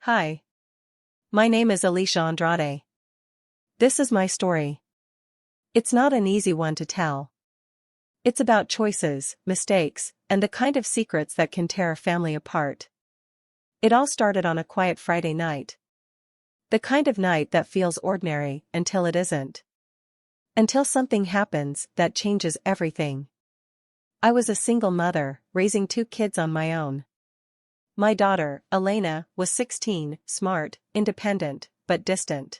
Hi. My name is Alicia Andrade. This is my story. It's not an easy one to tell. It's about choices, mistakes, and the kind of secrets that can tear a family apart. It all started on a quiet Friday night. The kind of night that feels ordinary until it isn't. Until something happens that changes everything. I was a single mother, raising 2 kids on my own. My daughter, Elena, was 16, smart, independent, but distant.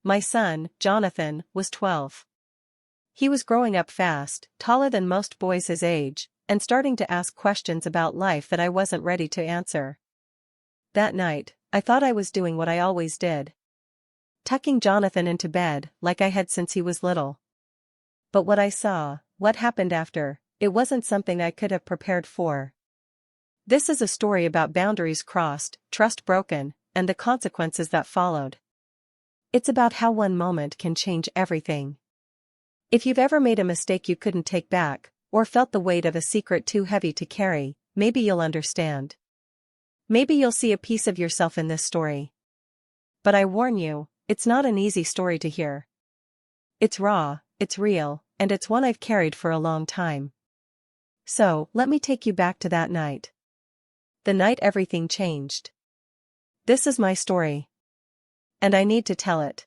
My son, Jonathan, was 12. He was growing up fast, taller than most boys his age, and starting to ask questions about life that I wasn't ready to answer. That night, I thought I was doing what I always did. Tucking Jonathan into bed, like I had since he was little. But what I saw, what happened after, it wasn't something I could have prepared for. This is a story about boundaries crossed, trust broken, and the consequences that followed. It's about how one moment can change everything. If you've ever made a mistake you couldn't take back, or felt the weight of a secret too heavy to carry, maybe you'll understand. Maybe you'll see a piece of yourself in this story. But I warn you, it's not an easy story to hear. It's raw, it's real, and it's one I've carried for a long time. So, let me take you back to that night. The night everything changed. This is my story. And I need to tell it.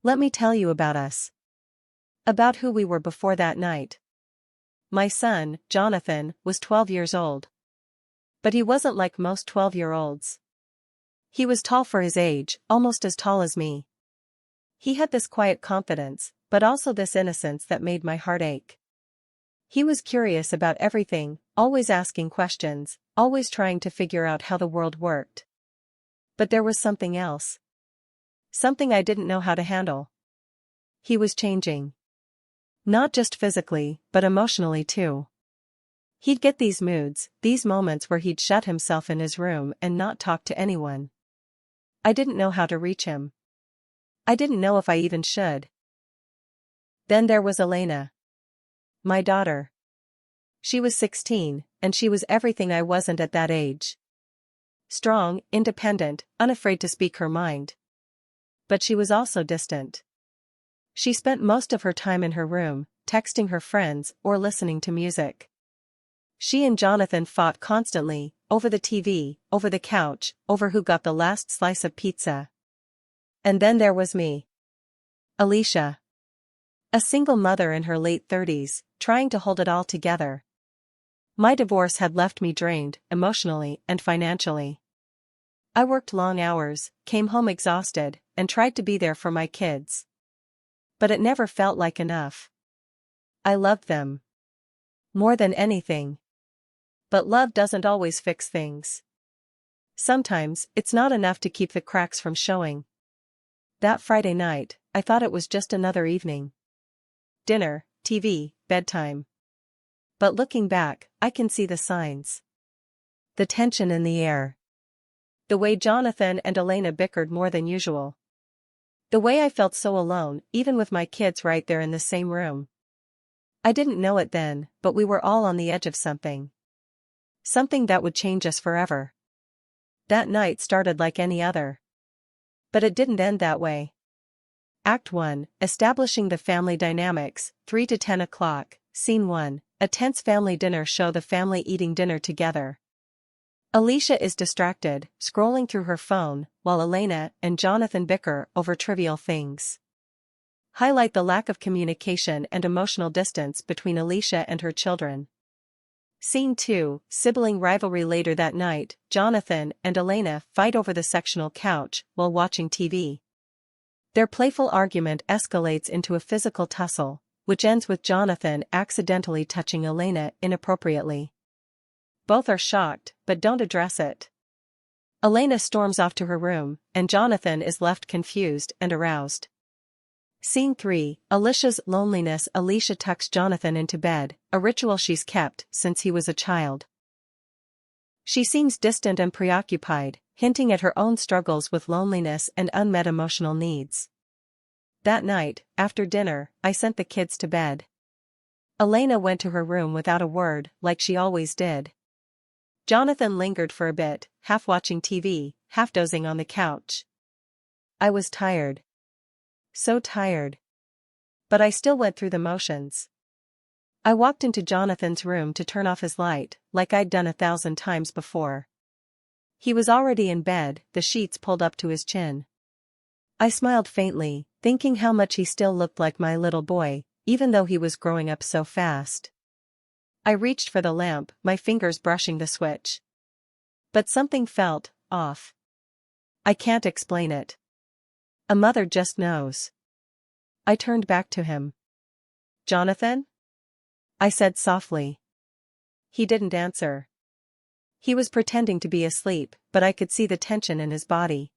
Let me tell you about us. About who we were before that night. My son, Jonathan, was 12 years old. But he wasn't like most 12-year-olds. He was tall for his age, almost as tall as me. He had this quiet confidence, but also this innocence that made my heart ache. He was curious about everything, always asking questions, always trying to figure out how the world worked. But there was something else. Something I didn't know how to handle. He was changing. Not just physically, but emotionally too. He'd get these moods, these moments where he'd shut himself in his room and not talk to anyone. I didn't know how to reach him. I didn't know if I even should. Then there was Elena. My daughter. She was 16, and she was everything I wasn't at that age. Strong, independent, unafraid to speak her mind. But she was also distant. She spent most of her time in her room, texting her friends or listening to music. She and Jonathan fought constantly, over the TV, over the couch, over who got the last slice of pizza. And then there was me. Alicia. A single mother in her late 30s, trying to hold it all together. My divorce had left me drained, emotionally and financially. I worked long hours, came home exhausted, and tried to be there for my kids. But it never felt like enough. I loved them. More than anything. But love doesn't always fix things. Sometimes, it's not enough to keep the cracks from showing. That Friday night, I thought it was just another evening. Dinner, TV, bedtime. But looking back, I can see the signs. The tension in the air. The way Jonathan and Elena bickered more than usual. The way I felt so alone, even with my kids right there in the same room. I didn't know it then, but we were all on the edge of something. Something that would change us forever. That night started like any other. But it didn't end that way. Act 1, Establishing the Family Dynamics, 3 to 10 o'clock, Scene 1, a tense family dinner show. The family eating dinner together. Alicia is distracted, scrolling through her phone, while Elena and Jonathan bicker over trivial things. Highlight the lack of communication and emotional distance between Alicia and her children. Scene 2, Sibling rivalry. Later that night, Jonathan and Elena fight over the sectional couch while watching TV. Their playful argument escalates into a physical tussle, which ends with Jonathan accidentally touching Elena inappropriately. Both are shocked, but don't address it. Elena storms off to her room, and Jonathan is left confused and aroused. Scene 3, Alicia's loneliness. Alicia tucks Jonathan into bed, a ritual she's kept since he was a child. She seems distant and preoccupied, hinting at her own struggles with loneliness and unmet emotional needs. That night, after dinner, I sent the kids to bed. Elena went to her room without a word, like she always did. Jonathan lingered for a bit, half watching TV, half dozing on the couch. I was tired. So tired. But I still went through the motions. I walked into Jonathan's room to turn off his light, like I'd done 1,000 times before. He was already in bed, the sheets pulled up to his chin. I smiled faintly, thinking how much he still looked like my little boy, even though he was growing up so fast. I reached for the lamp, my fingers brushing the switch. But something felt off. I can't explain it. A mother just knows. I turned back to him. "Jonathan?" I said softly. He didn't answer. He was pretending to be asleep, but I could see the tension in his body.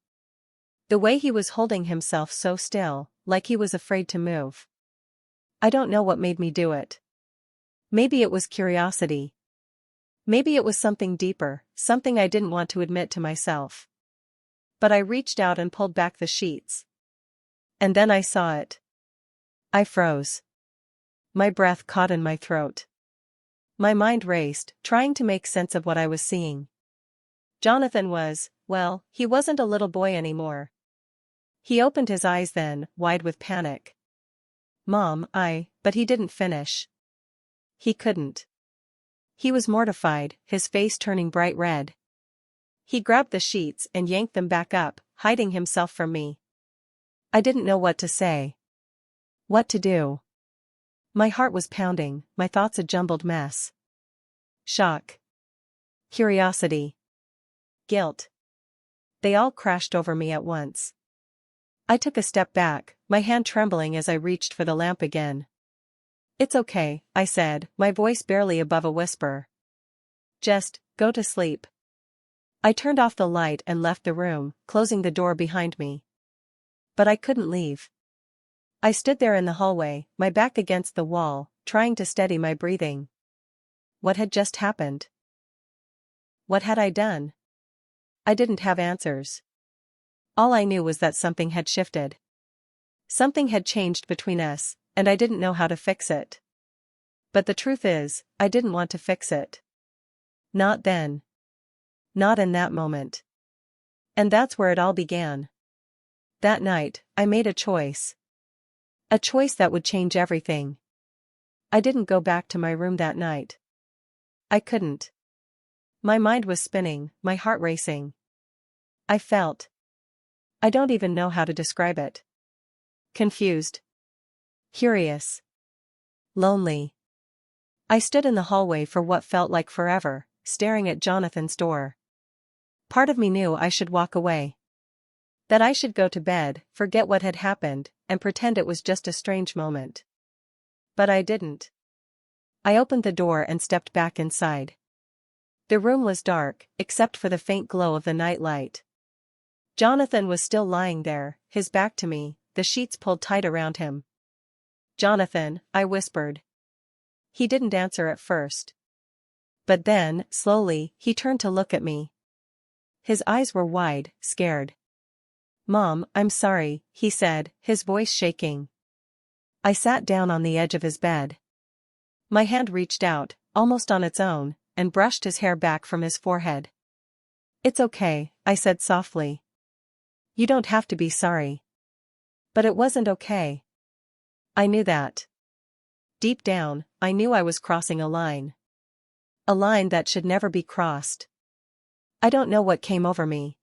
The way he was holding himself so still, like he was afraid to move. I don't know what made me do it. Maybe it was curiosity. Maybe it was something deeper, something I didn't want to admit to myself. But I reached out and pulled back the sheets. And then I saw it. I froze. My breath caught in my throat. My mind raced, trying to make sense of what I was seeing. Jonathan was, well, he wasn't a little boy anymore. He opened his eyes then, wide with panic. "Mom, but he didn't finish. He couldn't." He was mortified, his face turning bright red. He grabbed the sheets and yanked them back up, hiding himself from me. I didn't know what to say. What to do. My heart was pounding, my thoughts a jumbled mess. Shock. Curiosity. Guilt. They all crashed over me at once. I took a step back, my hand trembling as I reached for the lamp again. "It's okay," I said, my voice barely above a whisper. "Just go to sleep." I turned off the light and left the room, closing the door behind me. But I couldn't leave. I stood there in the hallway, my back against the wall, trying to steady my breathing. What had just happened? What had I done? I didn't have answers. All I knew was that something had shifted. Something had changed between us, and I didn't know how to fix it. But the truth is, I didn't want to fix it. Not then. Not in that moment. And that's where it all began. That night, I made a choice. A choice that would change everything. I didn't go back to my room that night. I couldn't. My mind was spinning, my heart racing. I felt. I don't even know how to describe it. Confused. Curious. Lonely. I stood in the hallway for what felt like forever, staring at Jonathan's door. Part of me knew I should walk away. That I should go to bed, forget what had happened, and pretend it was just a strange moment. But I didn't. I opened the door and stepped back inside. The room was dark, except for the faint glow of the nightlight. Jonathan was still lying there, his back to me, the sheets pulled tight around him. "Jonathan," I whispered. He didn't answer at first. But then, slowly, he turned to look at me. His eyes were wide, scared. "Mom, I'm sorry," he said, his voice shaking. I sat down on the edge of his bed. My hand reached out, almost on its own, and brushed his hair back from his forehead. "It's okay," I said softly. "You don't have to be sorry." But it wasn't okay. I knew that. Deep down, I knew I was crossing a line. A line that should never be crossed. I don't know what came over me.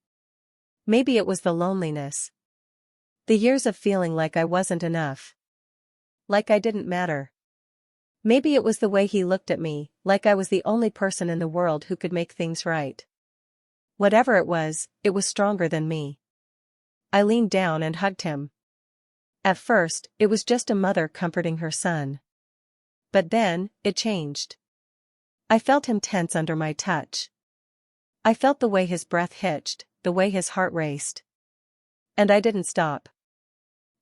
Maybe it was the loneliness. The years of feeling like I wasn't enough. Like I didn't matter. Maybe it was the way he looked at me, like I was the only person in the world who could make things right. Whatever it was stronger than me. I leaned down and hugged him. At first, it was just a mother comforting her son. But then, it changed. I felt him tense under my touch. I felt the way his breath hitched, the way his heart raced. And I didn't stop.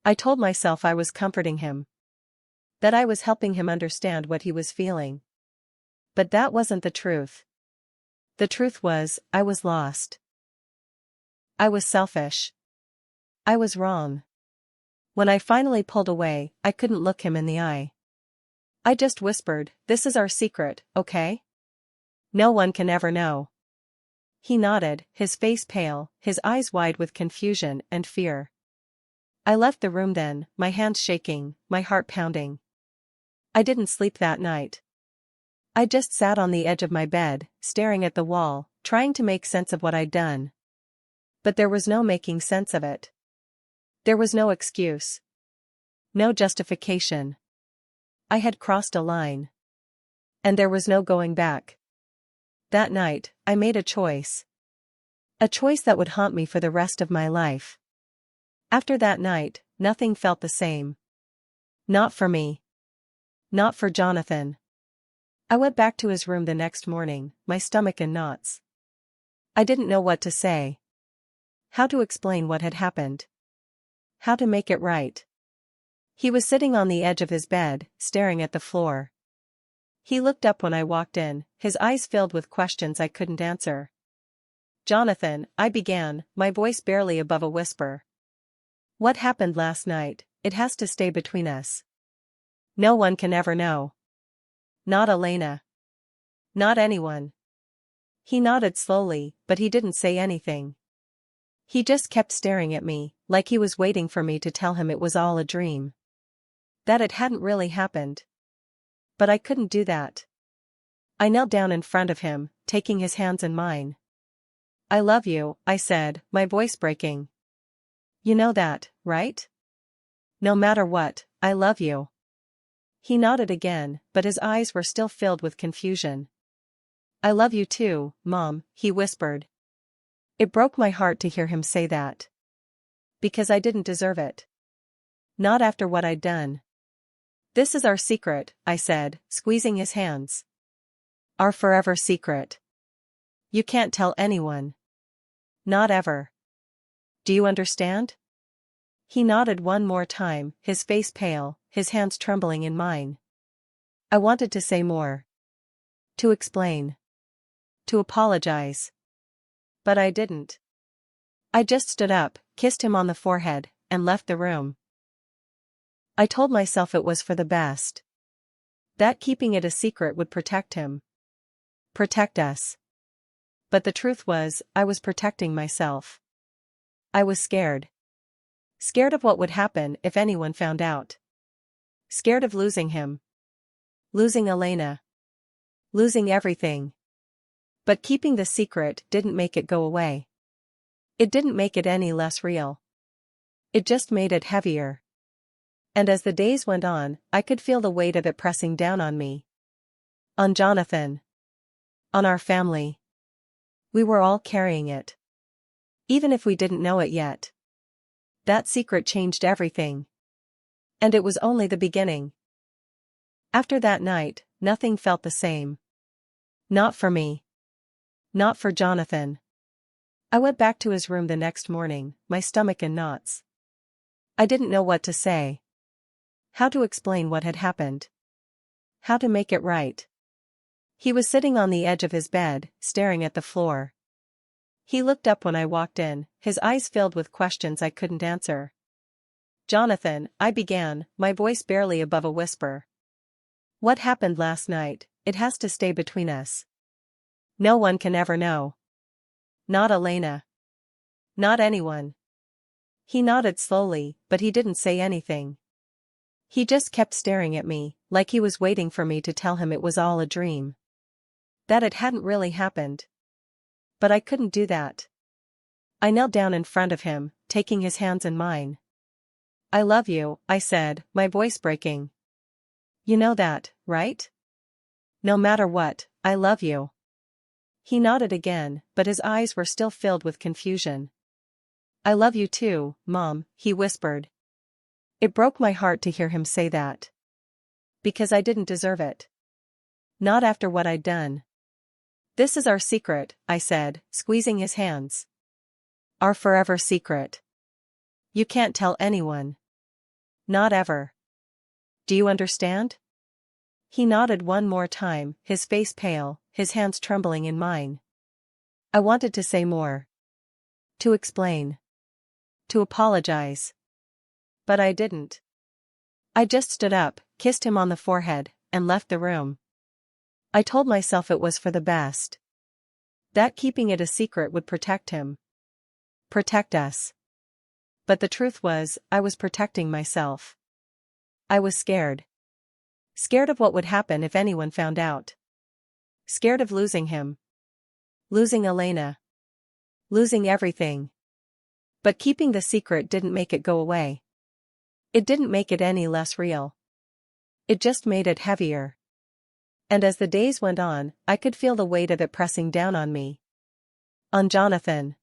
I told myself I was comforting him. That I was helping him understand what he was feeling. But that wasn't the truth. The truth was, I was lost. I was selfish. I was wrong. When I finally pulled away, I couldn't look him in the eye. I just whispered, "This is our secret, okay?" No one can ever know. He nodded, his face pale, his eyes wide with confusion and fear. I left the room then, my hands shaking, my heart pounding. I didn't sleep that night. I just sat on the edge of my bed, staring at the wall, trying to make sense of what I'd done. But there was no making sense of it. There was no excuse. No justification. I had crossed a line. And there was no going back. That night, I made a choice. A choice that would haunt me for the rest of my life. After that night, nothing felt the same. Not for me. Not for Jonathan. I went back to his room the next morning, my stomach in knots. I didn't know what to say. How to explain what had happened. How to make it right. He was sitting on the edge of his bed, staring at the floor. He looked up when I walked in, his eyes filled with questions I couldn't answer. "Jonathan," I began, my voice barely above a whisper. "What happened last night, it has to stay between us. No one can ever know. Not Elena. Not anyone." He nodded slowly, but he didn't say anything. He just kept staring at me, like he was waiting for me to tell him it was all a dream. That it hadn't really happened. But I couldn't do that. I knelt down in front of him, taking his hands in mine. "I love you," I said, my voice breaking. "You know that, right? No matter what, I love you." He nodded again, but his eyes were still filled with confusion. "I love you too, Mom," he whispered. It broke my heart to hear him say that. Because I didn't deserve it. Not after what I'd done. "This is our secret," I said, squeezing his hands. "Our forever secret. You can't tell anyone. Not ever. Do you understand?" He nodded one more time, his face pale, his hands trembling in mine. I wanted to say more. To explain. To apologize. But I didn't. I just stood up, kissed him on the forehead, and left the room. I told myself it was for the best. That keeping it a secret would protect him. Protect us. But the truth was, I was protecting myself. I was scared. Scared of what would happen if anyone found out. Scared of losing him. Losing Elena. Losing everything. But keeping the secret didn't make it go away. It didn't make it any less real. It just made it heavier. And as the days went on, I could feel the weight of it pressing down on me. On Jonathan. On our family. We were all carrying it. Even if we didn't know it yet. That secret changed everything. And it was only the beginning. After that night, nothing felt the same. Not for me. Not for Jonathan. I went back to his room the next morning, my stomach in knots. I didn't know what to say. How to explain what had happened. How to make it right. He was sitting on the edge of his bed, staring at the floor. He looked up when I walked in, his eyes filled with questions I couldn't answer. "Jonathan," I began, my voice barely above a whisper. "What happened last night, it has to stay between us. No one can ever know. Not Elena. Not anyone." He nodded slowly, but he didn't say anything. He just kept staring at me, like he was waiting for me to tell him it was all a dream. That it hadn't really happened. But I couldn't do that. I knelt down in front of him, taking his hands in mine. "I love you," I said, my voice breaking. "You know that, right? No matter what, I love you." He nodded again, but his eyes were still filled with confusion. "I love you too, Mom," he whispered. It broke my heart to hear him say that. Because I didn't deserve it. Not after what I'd done. "This is our secret," I said, squeezing his hands. "Our forever secret. You can't tell anyone. Not ever. Do you understand?" He nodded one more time, his face pale, his hands trembling in mine. I wanted to say more. To explain. To apologize. But I didn't. I just stood up, kissed him on the forehead, and left the room. I told myself it was for the best. That keeping it a secret would protect him. Protect us. But the truth was, I was protecting myself. I was scared. Scared of what would happen if anyone found out. Scared of losing him. Losing Elena. Losing everything. But keeping the secret didn't make it go away. It didn't make it any less real. It just made it heavier. And as the days went on, I could feel the weight of it pressing down on me. On Jonathan.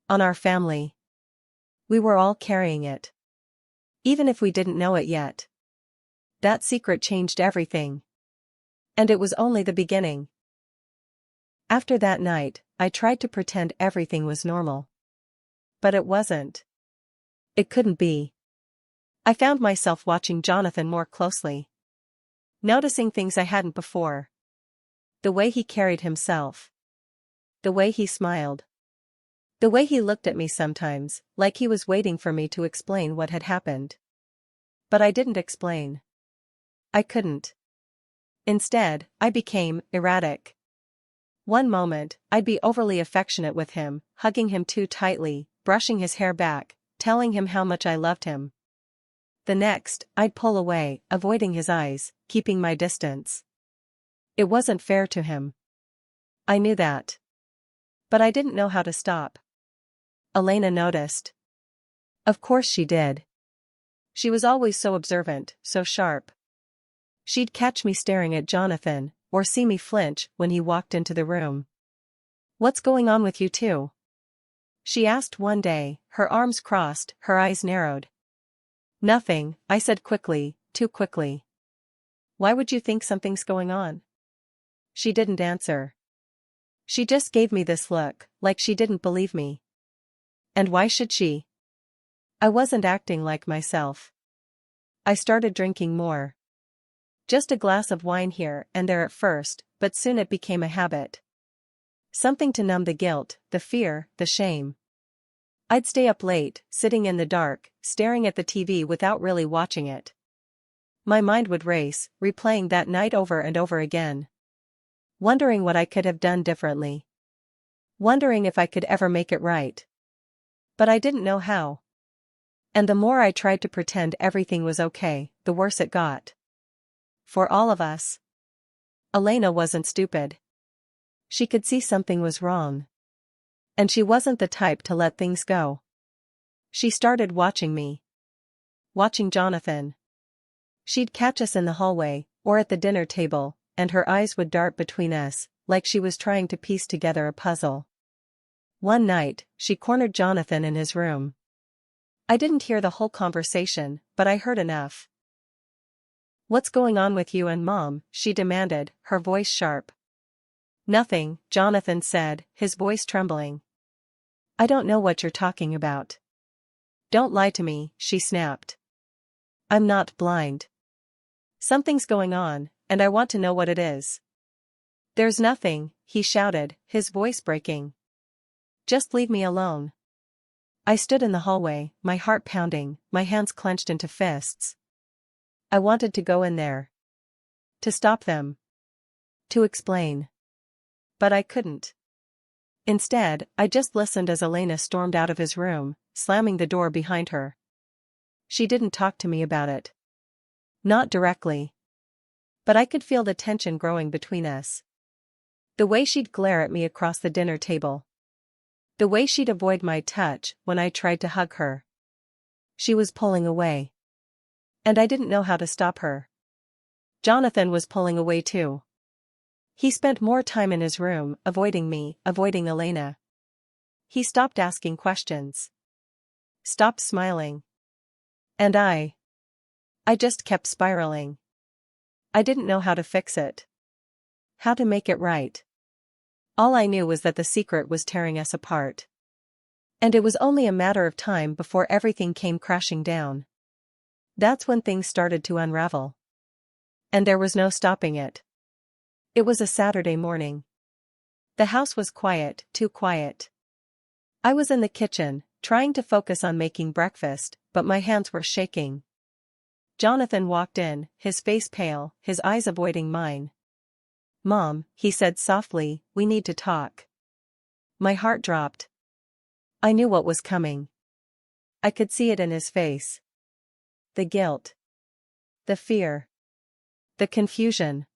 On our family. We were all carrying it. Even if we didn't know it yet. That secret changed everything. And it was only the beginning. After that night, I tried to pretend everything was normal. But it wasn't. It couldn't be. I found myself watching Jonathan more closely. Noticing things I hadn't before. The way he carried himself. The way he smiled. The way he looked at me sometimes, like he was waiting for me to explain what had happened. But I didn't explain. I couldn't. Instead, I became erratic. One moment, I'd be overly affectionate with him, hugging him too tightly, brushing his hair back, telling him how much I loved him. The next, I'd pull away, avoiding his eyes, keeping my distance. It wasn't fair to him. I knew that. But I didn't know how to stop. Elena noticed. Of course she did. She was always so observant, so sharp. She'd catch me staring at Jonathan, or see me flinch when he walked into the room. "What's going on with you two?" she asked one day, her arms crossed, her eyes narrowed. "Nothing," I said quickly, too quickly. "Why would you think something's going on?" She didn't answer. She just gave me this look, like she didn't believe me. And why should she? I wasn't acting like myself. I started drinking more. Just a glass of wine here and there at first, but soon it became a habit. Something to numb the guilt, the fear, the shame. I'd stay up late, sitting in the dark, staring at the TV without really watching it. My mind would race, replaying that night over and over again. Wondering what I could have done differently. Wondering if I could ever make it right. But I didn't know how. And the more I tried to pretend everything was okay, the worse it got. For all of us. Elena wasn't stupid. She could see something was wrong. And she wasn't the type to let things go. She started watching me. Watching Jonathan. She'd catch us in the hallway, or at the dinner table, and her eyes would dart between us, like she was trying to piece together a puzzle. One night, she cornered Jonathan in his room. I didn't hear the whole conversation, but I heard enough. "What's going on with you and Mom?" she demanded, her voice sharp. "Nothing," Jonathan said, his voice trembling. "I don't know what you're talking about." "Don't lie to me," she snapped. "I'm not blind. Something's going on, and I want to know what it is." "There's nothing," he shouted, his voice breaking. "Just leave me alone." I stood in the hallway, my heart pounding, my hands clenched into fists. I wanted to go in there. To stop them. To explain. But I couldn't. Instead, I just listened as Elena stormed out of his room, slamming the door behind her. She didn't talk to me about it. Not directly. But I could feel the tension growing between us. The way she'd glare at me across the dinner table. The way she'd avoid my touch when I tried to hug her. She was pulling away. And I didn't know how to stop her. Jonathan was pulling away too. He spent more time in his room, avoiding me, avoiding Elena. He stopped asking questions. Stopped smiling. And I just kept spiraling. I didn't know how to fix it. How to make it right. All I knew was that the secret was tearing us apart. And it was only a matter of time before everything came crashing down. That's when things started to unravel. And there was no stopping it. It was a Saturday morning. The house was quiet, too quiet. I was in the kitchen, trying to focus on making breakfast, but my hands were shaking. Jonathan walked in, his face pale, his eyes avoiding mine. Mom, he said softly, we need to talk. My heart dropped. I knew what was coming. I could see it in his face. The guilt. The fear. The confusion.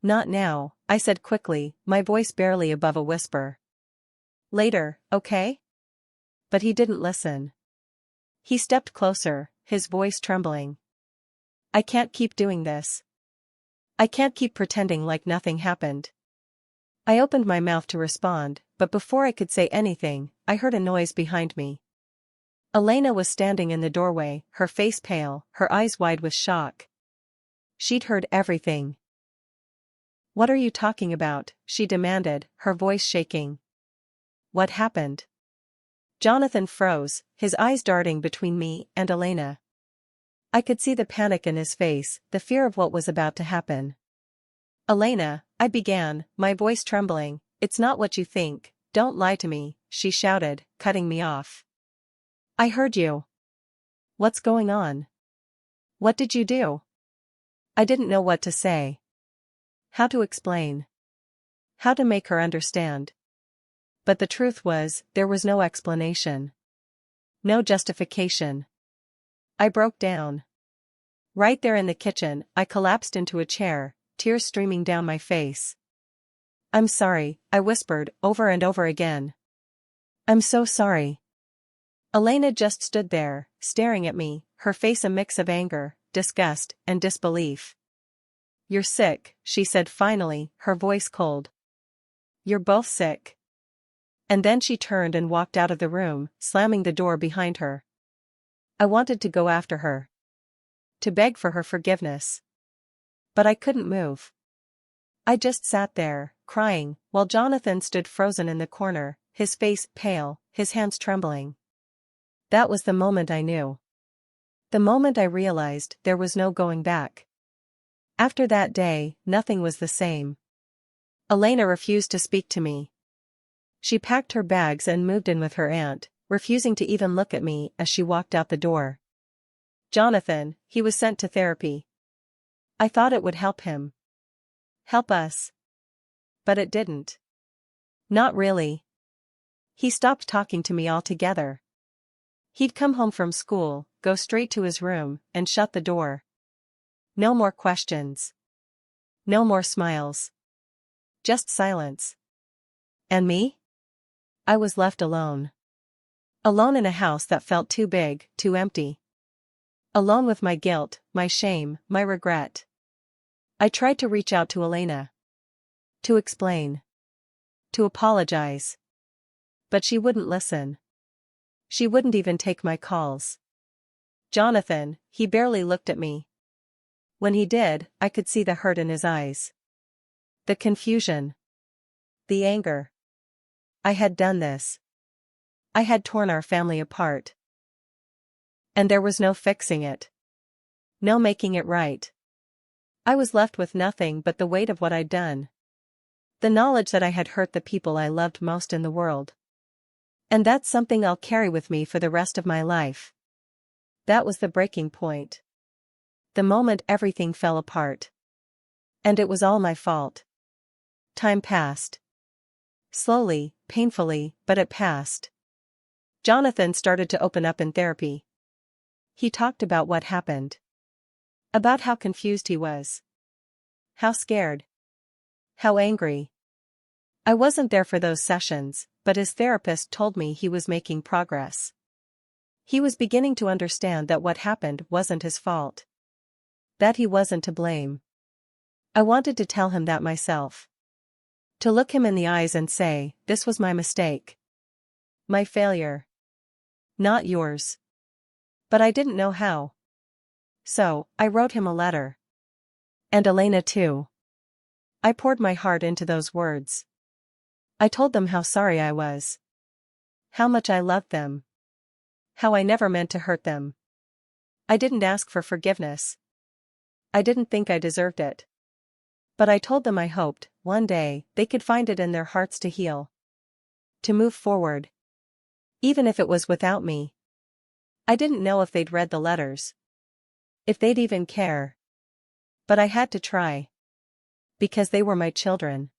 Not now, I said quickly, my voice barely above a whisper. Later, okay? But he didn't listen. He stepped closer, his voice trembling. I can't keep doing this. I can't keep pretending like nothing happened. I opened my mouth to respond, but before I could say anything, I heard a noise behind me. Elena was standing in the doorway, her face pale, her eyes wide with shock. She'd heard everything. What are you talking about? She demanded, her voice shaking. What happened? Jonathan froze, his eyes darting between me and Elena. I could see the panic in his face, the fear of what was about to happen. Elena, I began, my voice trembling, it's not what you think, don't lie to me, she shouted, cutting me off. I heard you. What's going on? What did you do? I didn't know what to say. How to explain. How to make her understand. But the truth was, there was no explanation. No justification. I broke down. Right there in the kitchen, I collapsed into a chair, tears streaming down my face. I'm sorry, I whispered, over and over again. I'm so sorry. Elena just stood there, staring at me, her face a mix of anger, disgust, and disbelief. You're sick, she said finally, her voice cold. You're both sick. And then she turned and walked out of the room, slamming the door behind her. I wanted to go after her. To beg for her forgiveness. But I couldn't move. I just sat there, crying, while Jonathan stood frozen in the corner, his face pale, his hands trembling. That was the moment I knew. The moment I realized there was no going back. After that day, nothing was the same. Elena refused to speak to me. She packed her bags and moved in with her aunt, refusing to even look at me as she walked out the door. Jonathan, he was sent to therapy. I thought it would help him. Help us. But it didn't. Not really. He stopped talking to me altogether. He'd come home from school, go straight to his room, and shut the door. No more questions. No more smiles. Just silence. And me? I was left alone. Alone in a house that felt too big, too empty. Alone with my guilt, my shame, my regret. I tried to reach out to Elena. To explain. To apologize. But she wouldn't listen. She wouldn't even take my calls. Jonathan, he barely looked at me. When he did, I could see the hurt in his eyes. The confusion. The anger. I had done this. I had torn our family apart. And there was no fixing it. No making it right. I was left with nothing but the weight of what I'd done. The knowledge that I had hurt the people I loved most in the world. And that's something I'll carry with me for the rest of my life. That was the breaking point. The moment everything fell apart. And it was all my fault. Time passed. Slowly, painfully, but it passed. Jonathan started to open up in therapy. He talked about what happened. About how confused he was. How scared. How angry. I wasn't there for those sessions, but his therapist told me he was making progress. He was beginning to understand that what happened wasn't his fault. That he wasn't to blame. I wanted to tell him that myself. To look him in the eyes and say, this was my mistake. My failure. Not yours. But I didn't know how. So, I wrote him a letter. And Elena too. I poured my heart into those words. I told them how sorry I was. How much I loved them. How I never meant to hurt them. I didn't ask for forgiveness. I didn't think I deserved it. But I told them I hoped, one day, they could find it in their hearts to heal. To move forward. Even if it was without me. I didn't know if they'd read the letters. If they'd even care. But I had to try. Because they were my children.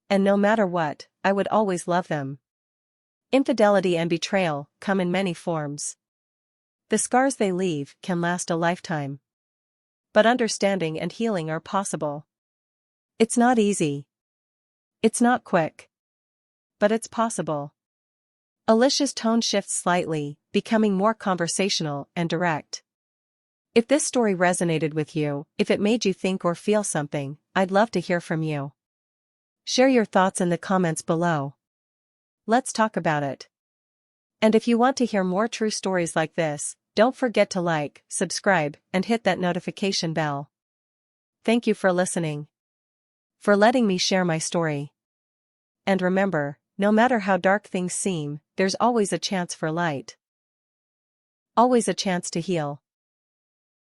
And no matter what, I would always love them. Infidelity and betrayal come in many forms. The scars they leave can last a lifetime. But understanding and healing are possible. It's not easy. It's not quick. But it's possible. Alicia's tone shifts slightly, becoming more conversational and direct. If this story resonated with you, if it made you think or feel something, I'd love to hear from you. Share your thoughts in the comments below. Let's talk about it. And if you want to hear more true stories like this, don't forget to like, subscribe, and hit that notification bell. Thank you for listening. For letting me share my story. And remember, no matter how dark things seem, there's always a chance for light. Always a chance to heal.